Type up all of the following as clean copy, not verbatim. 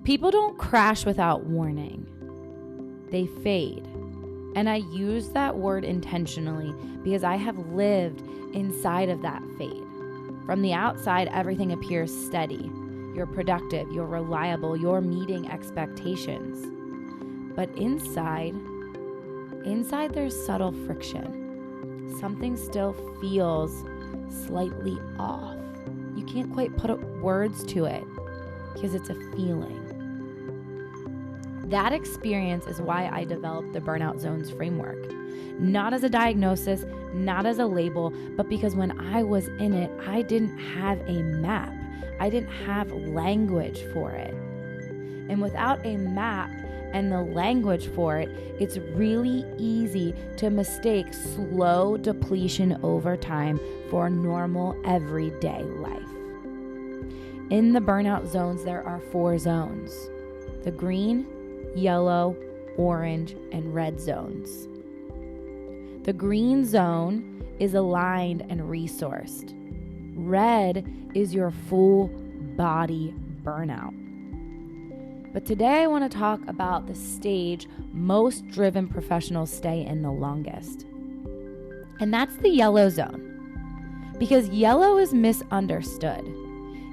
People don't crash without warning. They fade. And I use that word intentionally because I have lived inside of that fade. From the outside, everything appears steady. You're productive, you're reliable, you're meeting expectations. But inside there's subtle friction. Something still feels slightly off. You can't quite put words to it because it's a feeling. That experience is why I developed the Burnout Zones framework. Not as a diagnosis, not as a label, but because when I was in it, I didn't have a map. I didn't have language for it. And without a map and the language for it, it's really easy to mistake slow depletion over time for normal everyday life. In the burnout zones, there are 4 zones: the green, yellow, orange, and red zones. The green zone is aligned and resourced. Red is your full body burnout. But today I want to talk about the stage most driven professionals stay in the longest. And that's the yellow zone. Because yellow is misunderstood.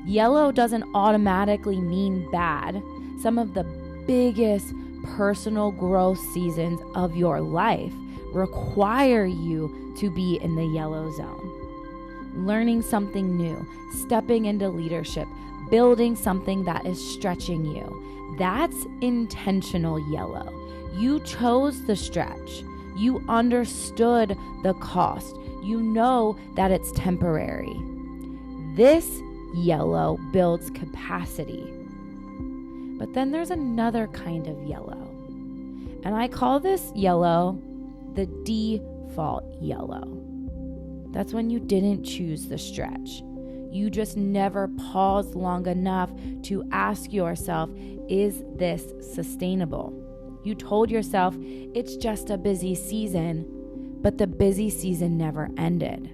Yellow doesn't automatically mean bad. Some of the biggest personal growth seasons of your life require you to be in the yellow zone. Learning something new, stepping into leadership, building something that is stretching you. That's intentional yellow. You chose the stretch. You understood the cost. You know that it's temporary. This yellow builds capacity. But then there's another kind of yellow. And I call this yellow the default yellow. That's when you didn't choose the stretch. You just never paused long enough to ask yourself, is this sustainable? You told yourself it's just a busy season, but the busy season never ended.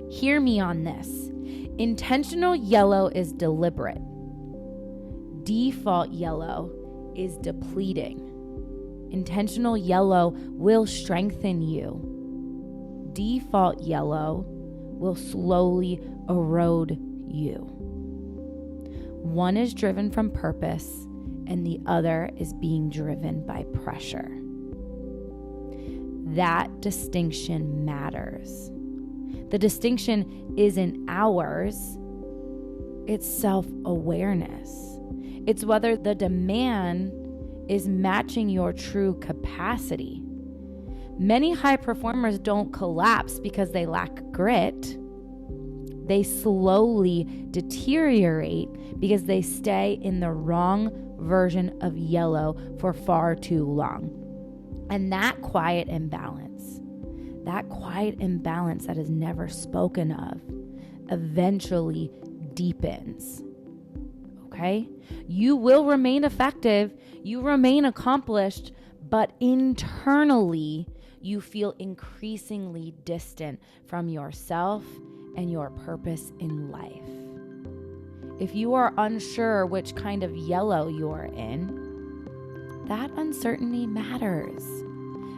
Hear me on this. Intentional yellow is deliberate. Default yellow is depleting. Intentional yellow will strengthen you. Default yellow will slowly erode you. One is driven from purpose, and the other is being driven by pressure. That distinction matters. The distinction isn't ours, it's self-awareness. It's whether the demand is matching your true capacity. Many high performers don't collapse because they lack grit. They slowly deteriorate because they stay in the wrong version of yellow for far too long. And that quiet imbalance that is never spoken of, eventually deepens. Okay? You will remain effective, you remain accomplished, but internally, you feel increasingly distant from yourself and your purpose in life. If you are unsure which kind of yellow you're in, that uncertainty matters.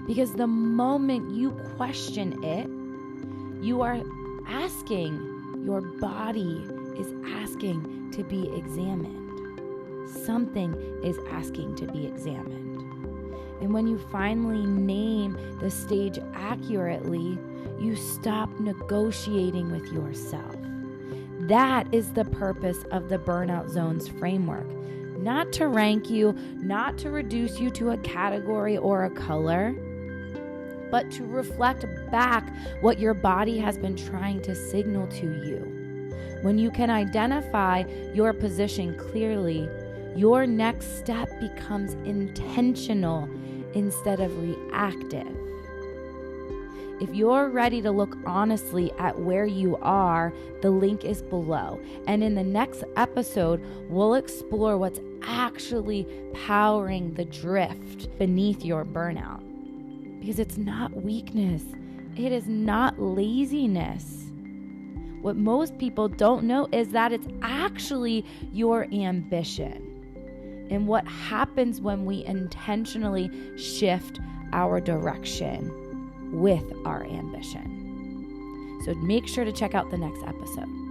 Because the moment you question it, you are asking, your body is asking to be examined. Something is asking to be examined. And when you finally name the stage accurately, you stop negotiating with yourself. That is the purpose of the Burnout Zones framework. Not to rank you, not to reduce you to a category or a color, but to reflect back what your body has been trying to signal to you. When you can identify your position clearly, your next step becomes intentional instead of reactive. If you're ready to look honestly at where you are, the link is below. And in the next episode, we'll explore what's actually powering the drift beneath your burnout. Because it's not weakness. It is not laziness. What most people don't know is that it's actually your ambition. and what happens when we intentionally shift our direction with our ambition. So make sure to check out the next episode.